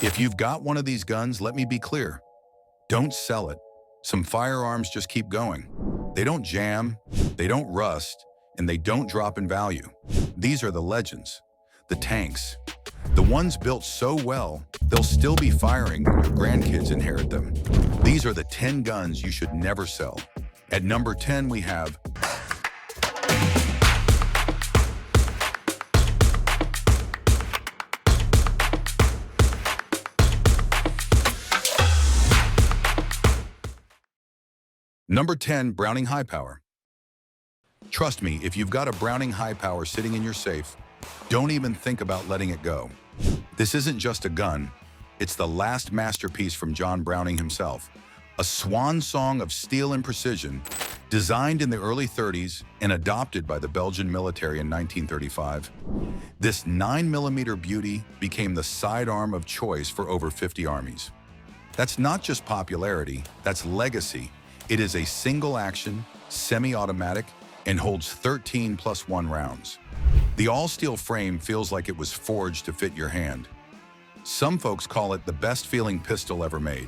If you've got one of these guns, let me be clear. Don't sell it. Some firearms just keep going. They don't jam, they don't rust, and they don't drop in value. These are the legends, the tanks, the ones built so well, they'll still be firing when your grandkids inherit them. These are the 10 guns you should never sell. At number 10, we have Number 10, Browning High Power. Trust me, if you've got a Browning High Power sitting in your safe, don't even think about letting it go. This isn't just a gun, it's the last masterpiece from John Browning himself. A swan song of steel and precision, designed in the early 30s and adopted by the Belgian military in 1935. This 9mm beauty became the sidearm of choice for over 50 armies. That's not just popularity, that's legacy. It is a single-action, semi-automatic, and holds 13+1 rounds. The all-steel frame feels like it was forged to fit your hand. Some folks call it the best-feeling pistol ever made.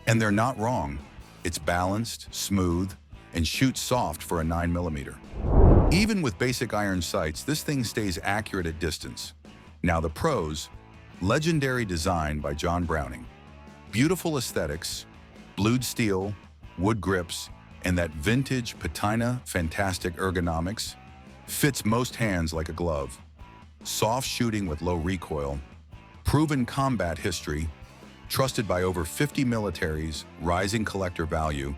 And they're not wrong. It's balanced, smooth, and shoots soft for a 9mm. Even with basic iron sights, this thing stays accurate at distance. Now the pros: legendary design by John Browning, beautiful aesthetics, blued steel, wood grips, and that vintage patina fantastic ergonomics. Fits most hands like a glove. Soft shooting with low recoil. Proven combat history. Trusted by over 50 militaries, rising collector value.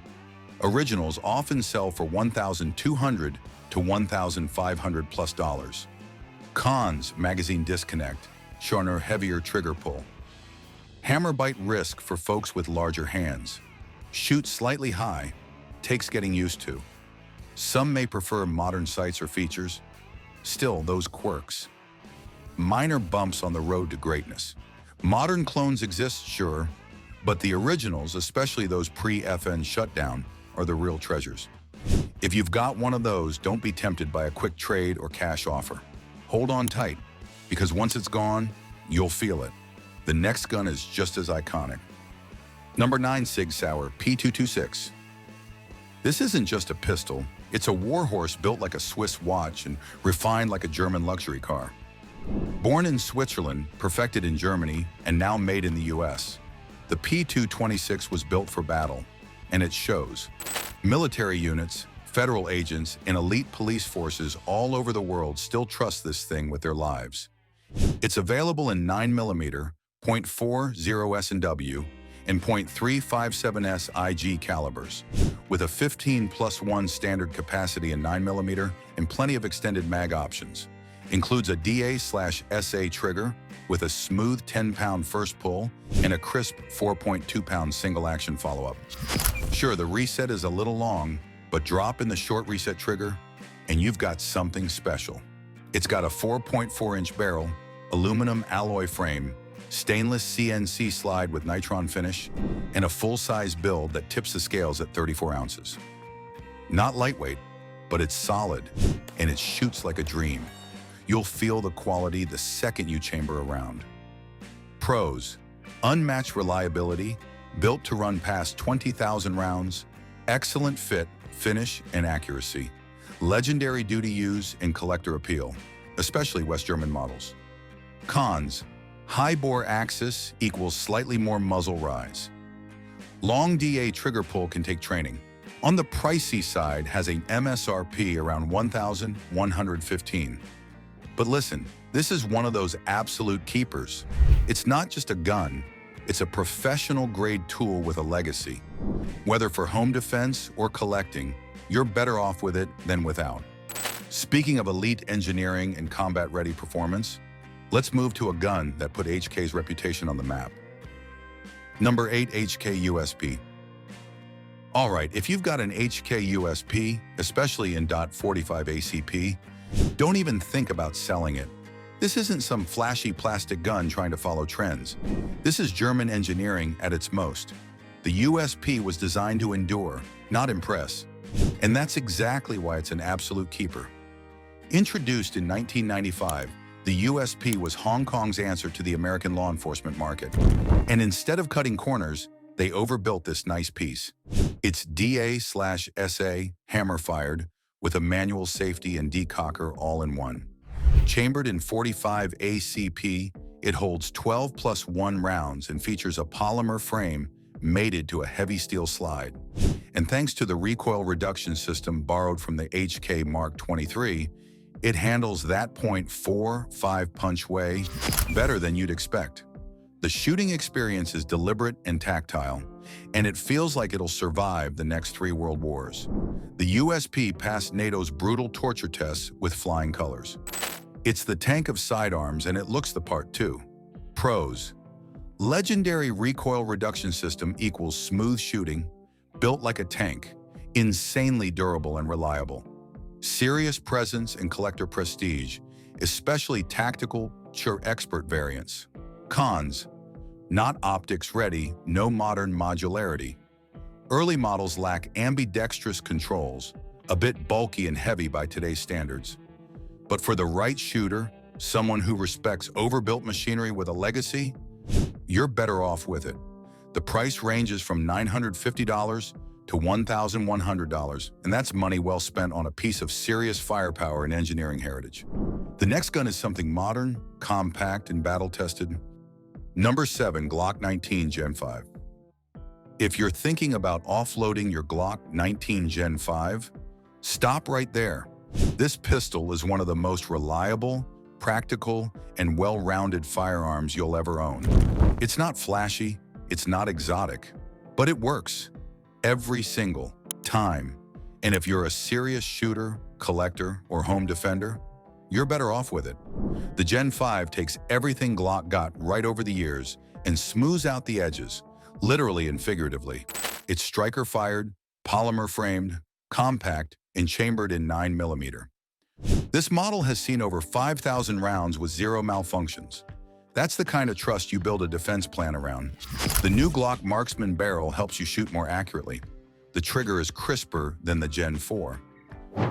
Originals often sell for $1,200 to $1,500+. Cons: magazine disconnect, shorter, heavier trigger pull. Hammer bite risk for folks with larger hands. Shoots slightly high, takes getting used to. Some may prefer modern sights or features. Still, those quirks. Minor bumps on the road to greatness. Modern clones exist, sure, but the originals, especially those pre-FN shutdown, are the real treasures. If you've got one of those, don't be tempted by a quick trade or cash offer. Hold on tight, because once it's gone, you'll feel it. The next gun is just as iconic. Number 9, SIG Sauer P226. This isn't just a pistol, it's a warhorse built like a Swiss watch and refined like a German luxury car. Born in Switzerland, perfected in Germany, and now made in the US, the P226 was built for battle, and it shows. Military units, federal agents, and elite police forces all over the world still trust this thing with their lives. It's available in 9mm, .40 S&W, and .357S IG calibers, with a 15+1 standard capacity in 9mm and plenty of extended mag options. Includes a DA/SA trigger with a smooth 10-pound first pull and a crisp 4.2-pound single-action follow-up. Sure, the reset is a little long, but drop in the short reset trigger and you've got something special. It's got a 4.4-inch barrel, aluminum alloy frame, stainless CNC slide with nitron finish, and a full-size build that tips the scales at 34 ounces. Not lightweight, but it's solid, and it shoots like a dream. You'll feel the quality the second you chamber a round. Pros: unmatched reliability, built to run past 20,000 rounds, excellent fit, finish, and accuracy, legendary duty use and collector appeal, especially West German models. Cons: high bore axis equals slightly more muzzle rise. Long DA trigger pull can take training. On the pricey side, has an MSRP around $1,115. But listen, this is one of those absolute keepers. It's not just a gun, it's a professional-grade tool with a legacy. Whether for home defense or collecting, you're better off with it than without. Speaking of elite engineering and combat-ready performance, let's move to a gun that put HK's reputation on the map. Number 8, HK USP. All right, if you've got an HK USP, especially in .45 ACP, don't even think about selling it. This isn't some flashy plastic gun trying to follow trends. This is German engineering at its most. The USP was designed to endure, not impress. And that's exactly why it's an absolute keeper. Introduced in 1995, The USP was Hong Kong's answer to the American law enforcement market. And instead of cutting corners, they overbuilt this nice piece. It's DA/SA hammer-fired with a manual safety and decocker all in one. Chambered in 45 ACP, it holds 12+1 rounds and features a polymer frame mated to a heavy steel slide. And thanks to the recoil reduction system borrowed from the HK Mark 23, it handles that .45 punch way better than you'd expect. The shooting experience is deliberate and tactile, and it feels like it'll survive the next 3 world wars. The USP passed NATO's brutal torture tests with flying colors. It's the tank of sidearms, and it looks the part too. Pros: legendary recoil reduction system equals smooth shooting, built like a tank, insanely durable and reliable. Serious presence and collector prestige, especially tactical, expert variants. Cons: not optics ready, no modern modularity. Early models lack ambidextrous controls, a bit bulky and heavy by today's standards. But for the right shooter, someone who respects overbuilt machinery with a legacy, you're better off with it. The price ranges from $950 to $1,100, and that's money well spent on a piece of serious firepower and engineering heritage. The next gun is something modern, compact, and battle-tested. Number 7, Glock 19 Gen 5. If you're thinking about offloading your Glock 19 Gen 5, stop right there. This pistol is one of the most reliable, practical, and well-rounded firearms you'll ever own. It's not flashy, it's not exotic, but it works every single time. And if you're a serious shooter, collector, or home defender, you're better off with it. The Gen 5 takes everything Glock got right over the years and smooths out the edges, literally and figuratively. It's striker-fired, polymer-framed, compact, and chambered in 9mm. This model has seen over 5,000 rounds with 0 malfunctions. That's the kind of trust you build a defense plan around. The new Glock Marksman barrel helps you shoot more accurately. The trigger is crisper than the Gen 4.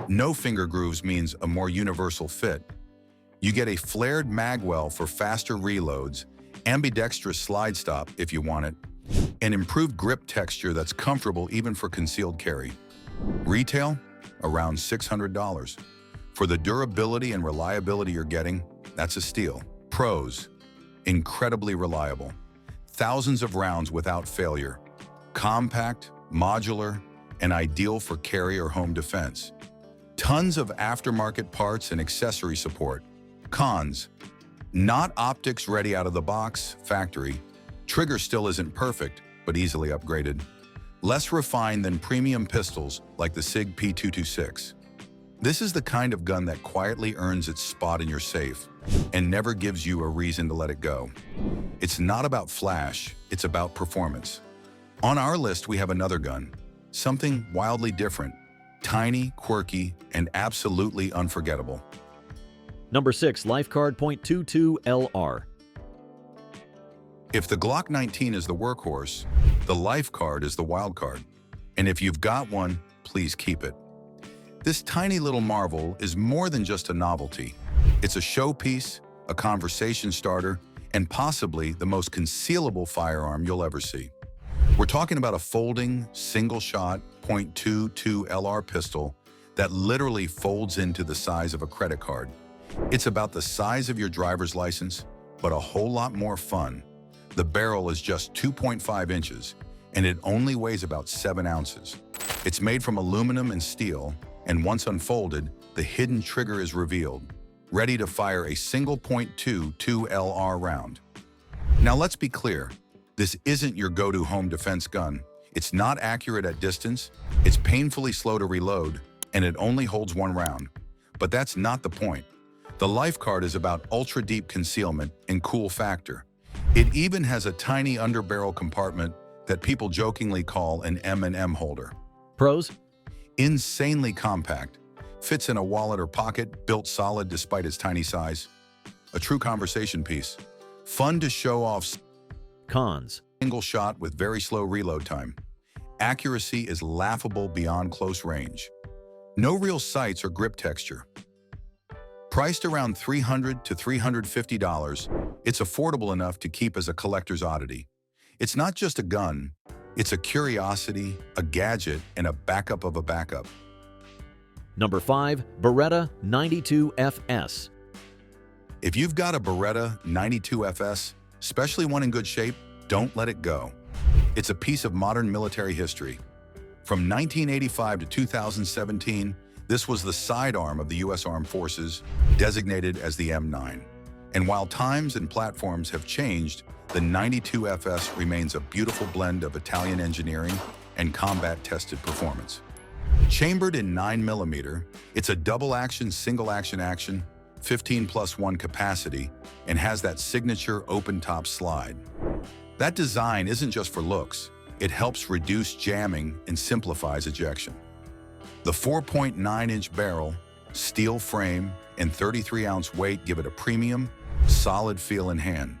No finger grooves means a more universal fit. You get a flared magwell for faster reloads, ambidextrous slide stop if you want it, and improved grip texture that's comfortable even for concealed carry. Retail? Around $600. For the durability and reliability you're getting, that's a steal. Pros: incredibly reliable. Thousands of rounds without failure. Compact, modular, and ideal for carry or home defense. Tons of aftermarket parts and accessory support. Cons: not optics ready out of the box, factory. Trigger still isn't perfect, but easily upgraded. Less refined than premium pistols like the SIG P226. This is the kind of gun that quietly earns its spot in your safe and never gives you a reason to let it go. It's not about flash, it's about performance. On our list, we have another gun, something wildly different, tiny, quirky, and absolutely unforgettable. Number 6, LifeCard .22 LR. If the Glock 19 is the workhorse, the LifeCard is the wild card. And if you've got one, please keep it. This tiny little marvel is more than just a novelty. It's a showpiece, a conversation starter, and possibly the most concealable firearm you'll ever see. We're talking about a folding, single-shot .22 LR pistol that literally folds into the size of a credit card. It's about the size of your driver's license, but a whole lot more fun. The barrel is just 2.5 inches, and it only weighs about 7 ounces. It's made from aluminum and steel, and once unfolded, the hidden trigger is revealed, ready to fire a single .22 LR round. Now let's be clear, this isn't your go-to home defense gun. It's not accurate at distance, it's painfully slow to reload, and it only holds 1 round. But that's not the point. The LifeCard is about ultra-deep concealment and cool factor. It even has a tiny underbarrel compartment that people jokingly call an M&M holder. Pros? Insanely compact, fits in a wallet or pocket, built solid despite its tiny size. A true conversation piece. Fun to show off. Cons. Single shot with very slow reload time. Accuracy is laughable beyond close range. No real sights or grip texture. Priced around $300 to $350, it's affordable enough to keep as a collector's oddity. It's not just a gun, it's a curiosity, a gadget, and a backup of a backup. Number 5. Beretta 92FS. If you've got a Beretta 92FS, especially one in good shape, don't let it go. It's a piece of modern military history. From 1985 to 2017, this was the sidearm of the U.S. Armed Forces, designated as the M9. And while times and platforms have changed, the 92FS remains a beautiful blend of Italian engineering and combat-tested performance. Chambered in 9mm, it's a double-action, single-action, 15+1 capacity, and has that signature open-top slide. That design isn't just for looks, it helps reduce jamming and simplifies ejection. The 4.9-inch barrel, steel frame, and 33-ounce weight give it a premium, solid feel in hand.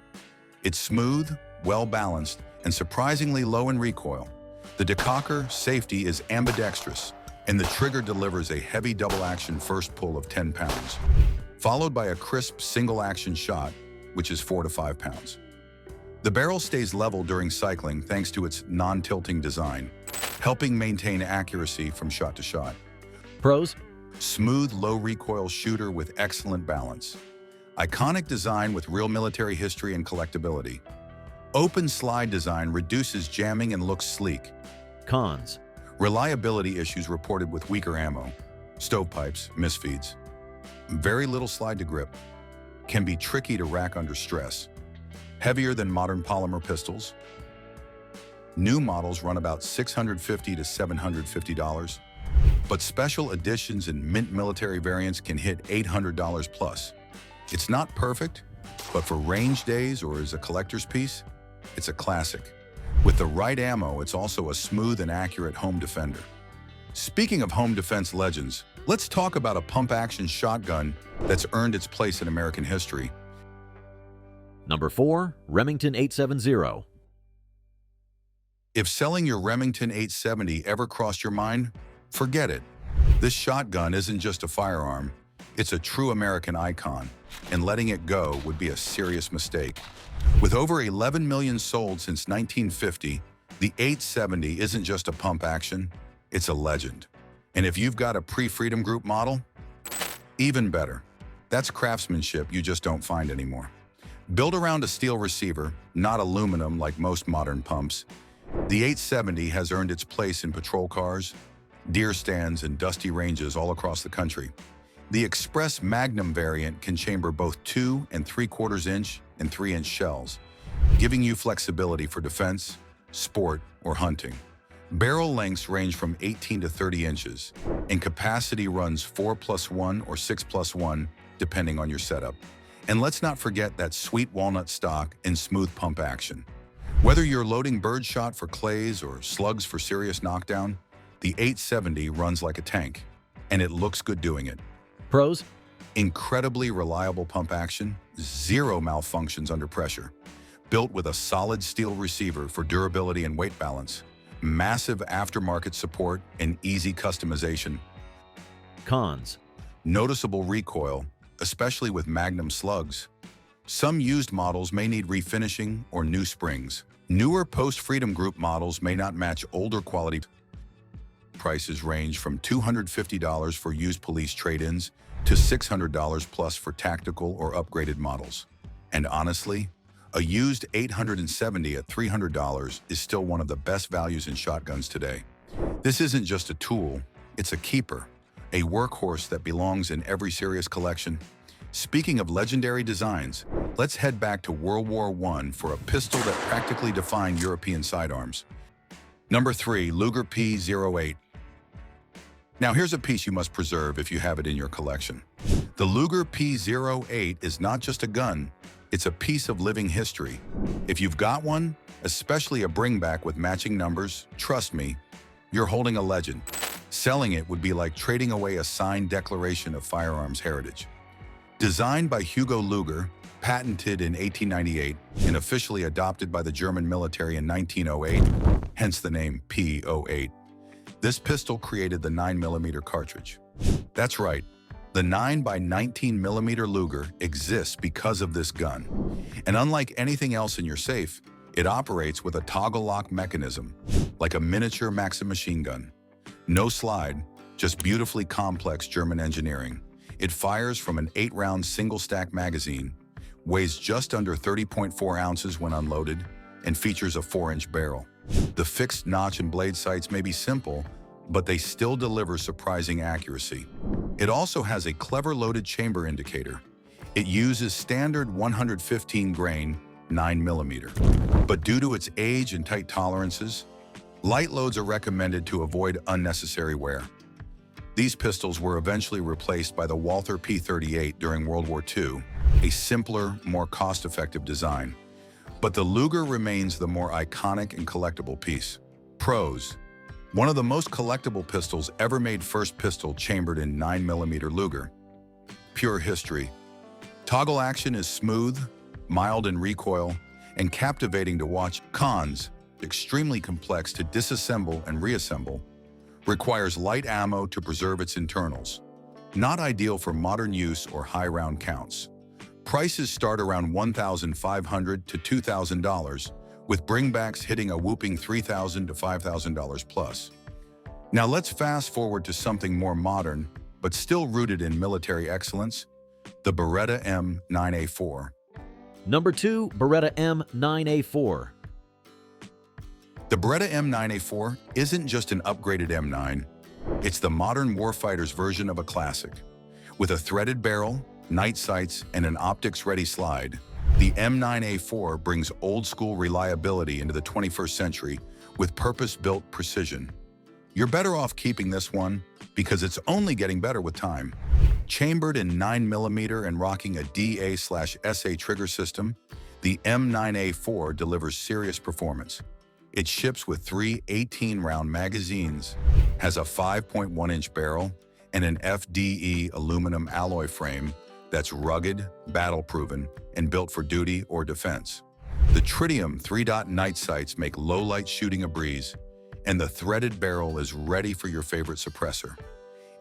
It's smooth, well-balanced, and surprisingly low in recoil. The decocker safety is ambidextrous, and the trigger delivers a heavy double-action first pull of 10 pounds, followed by a crisp single-action shot, which is 4 to 5 pounds. The barrel stays level during cycling thanks to its non-tilting design, helping maintain accuracy from shot to shot. Pros: smooth, low-recoil shooter with excellent balance. Iconic design with real military history and collectability. Open slide design reduces jamming and looks sleek. Cons: reliability issues reported with weaker ammo, stovepipes, misfeeds. Very little slide to grip. Can be tricky to rack under stress. Heavier than modern polymer pistols. New models run about $650 to $750, but special editions and mint military variants can hit $800 plus. It's not perfect, but for range days or as a collector's piece, it's a classic. With the right ammo, it's also a smooth and accurate home defender. Speaking of home defense legends, let's talk about a pump-action shotgun that's earned its place in American history. Number 4. Remington 870. If selling your Remington 870 ever crossed your mind, forget it. This shotgun isn't just a firearm, it's a true American icon, and letting it go would be a serious mistake. With over 11 million sold since 1950, the 870 isn't just a pump action, it's a legend. And if you've got a pre-Freedom Group model, even better. That's craftsmanship you just don't find anymore. Built around a steel receiver, not aluminum like most modern pumps, the 870 has earned its place in patrol cars, deer stands, and dusty ranges all across the country. The Express Magnum variant can chamber both 2 3/4 inch and 3-inch shells, giving you flexibility for defense, sport, or hunting. Barrel lengths range from 18 to 30 inches, and capacity runs 4+1 or 6+1, depending on your setup. And let's not forget that sweet walnut stock and smooth pump action. Whether you're loading birdshot for clays or slugs for serious knockdown, the 870 runs like a tank, and it looks good doing it. Pros: incredibly reliable pump action, zero malfunctions under pressure. Built with a solid steel receiver for durability and weight balance, massive aftermarket support, and easy customization. Cons: noticeable recoil, especially with Magnum slugs. Some used models may need refinishing or new springs. Newer post-Freedom Group models may not match older quality. Prices range from $250 for used police trade-ins to $600 plus for tactical or upgraded models. And honestly, a used 870 at $300 is still one of the best values in shotguns today. This isn't just a tool, it's a keeper, a workhorse that belongs in every serious collection. Speaking of legendary designs, let's head back to World War I for a pistol that practically defined European sidearms. Number 3, Luger P08. Now here's a piece you must preserve if you have it in your collection. The Luger P08 is not just a gun, it's a piece of living history. If you've got one, especially a bringback with matching numbers, trust me, you're holding a legend. Selling it would be like trading away a signed declaration of firearms heritage. Designed by Hugo Luger, patented in 1898, and officially adopted by the German military in 1908, hence the name P08. This pistol created the 9mm cartridge. That's right, The 9x19mm Luger exists because of this gun, and unlike anything else in your safe, it operates with a toggle lock mechanism, like a miniature Maxim machine gun. No slide, just beautifully complex German engineering. It fires from an 8-round single-stack magazine, weighs just under 30.4 ounces when unloaded, and features a 4-inch barrel. The fixed notch and blade sights may be simple, but they still deliver surprising accuracy. It also has a clever loaded chamber indicator. It uses standard 115 grain 9mm, but due to its age and tight tolerances, light loads are recommended to avoid unnecessary wear. These pistols were eventually replaced by the Walther P08 during World War II, a simpler, more cost-effective design. But the Luger remains the more iconic and collectible piece. Pros: one of the most collectible pistols ever made, first pistol chambered in 9mm Luger. Pure history. Toggle action is smooth, mild in recoil, and captivating to watch. Cons: extremely complex to disassemble and reassemble. Requires light ammo to preserve its internals. Not ideal for modern use or high round counts. Prices start around $1,500 to $2,000, with bringbacks hitting a whooping $3,000 to $5,000 plus. Now let's fast forward to something more modern, but still rooted in military excellence, the Beretta M9A4. Number 2. Beretta M9A4. The Beretta M9A4 isn't just an upgraded M9, it's the modern warfighter's version of a classic. With a threaded barrel, night sights, and an optics-ready slide, the M9A4 brings old-school reliability into the 21st century with purpose-built precision. You're better off keeping this one because it's only getting better with time. Chambered in 9mm and rocking a DA/SA trigger system, the M9A4 delivers serious performance. It ships with 3 18-round magazines, has a 5.1-inch barrel, and an FDE aluminum alloy frame that's rugged, battle-proven, and built for duty or defense. The tritium 3-dot night sights make low-light shooting a breeze, and the threaded barrel is ready for your favorite suppressor.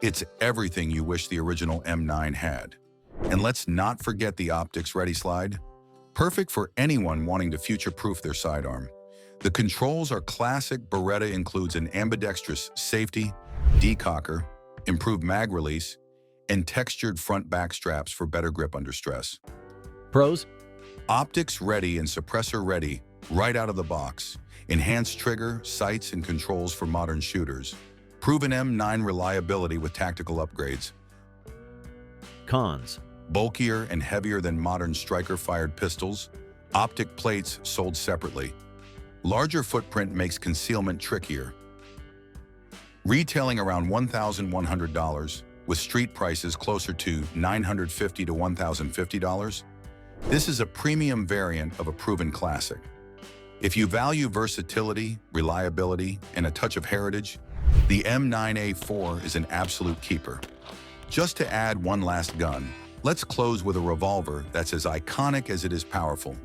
It's everything you wish the original M9 had. And let's not forget the optics-ready slide, perfect for anyone wanting to future-proof their sidearm. The controls are classic. Beretta includes an ambidextrous safety, decocker, improved mag release, and textured front-back straps for better grip under stress. Pros: optics ready and suppressor ready right out of the box. Enhanced trigger, sights, and controls for modern shooters. Proven M9 reliability with tactical upgrades. Cons: bulkier and heavier than modern striker-fired pistols. Optic plates sold separately. Larger footprint makes concealment trickier. Retailing around $1,100, with street prices closer to $950 to $1,050, this is a premium variant of a proven classic. If you value versatility, reliability, and a touch of heritage, the M9A4 is an absolute keeper. Just to add one last gun, let's close with a revolver that's as iconic as it is powerful.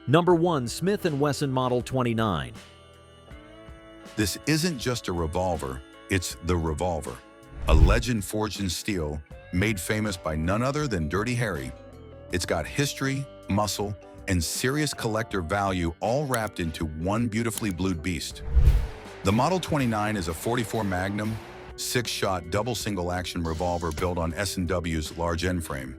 Number 1. Smith & Wesson Model 29. This isn't just a revolver, it's the revolver. A legend forged in steel, made famous by none other than Dirty Harry. It's got history, muscle, and serious collector value all wrapped into one beautifully blued beast. The Model 29 is a .44 Magnum, 6-shot double single-action revolver built on S&W's large end frame.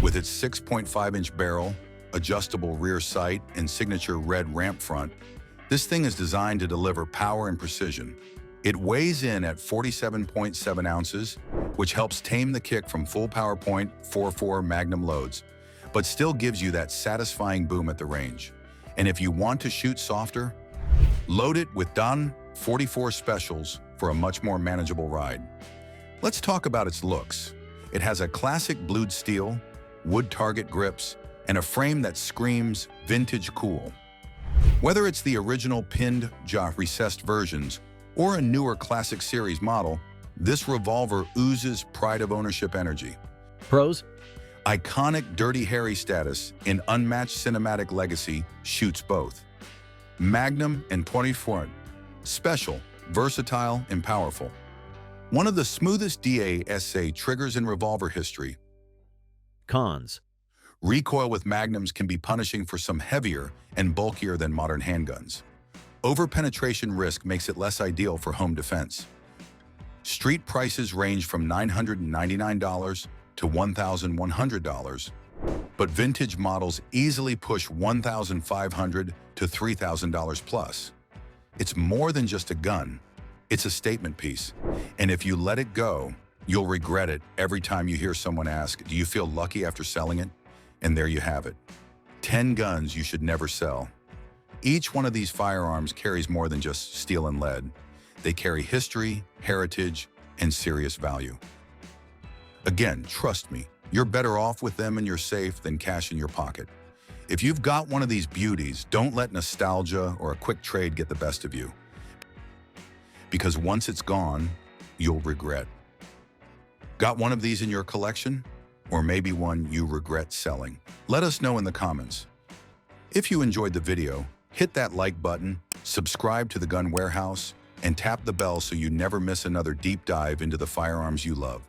With its 6.5-inch barrel, adjustable rear sight, and signature red ramp front, this thing is designed to deliver power and precision. It weighs in at 47.7 ounces, which helps tame the kick from full power .44 Magnum loads, but still gives you that satisfying boom at the range. And if you want to shoot softer, load it with DON 44 Specials for a much more manageable ride. Let's talk about its looks. It has a classic blued steel, wood target grips, and a frame that screams vintage cool. Whether it's the original pinned jaw recessed versions or a newer classic series model, this revolver oozes pride of ownership energy. Pros: iconic Dirty Harry status and unmatched cinematic legacy shoots both. Magnum and .44, special, versatile, and powerful. One of the smoothest DASA triggers in revolver history. Cons. Recoil with magnums can be punishing for some heavier and bulkier than modern handguns. Over-penetration risk makes it less ideal for home defense. Street prices range from $999 to $1,100, but vintage models easily push $1,500 to $3,000 plus. It's more than just a gun. It's a statement piece. And if you let it go, you'll regret it every time you hear someone ask, "Do you feel lucky after selling it?" And there you have it. 10 guns you should never sell. Each one of these firearms carries more than just steel and lead. They carry history, heritage, and serious value. Again, trust me, you're better off with them in your safe than cash in your pocket. If you've got one of these beauties, don't let nostalgia or a quick trade get the best of you. Because once it's gone, you'll regret. Got one of these in your collection? Or maybe one you regret selling? Let us know in the comments. If you enjoyed the video, hit that like button, subscribe to the Gun Warehouse, and tap the bell so you never miss another deep dive into the firearms you love.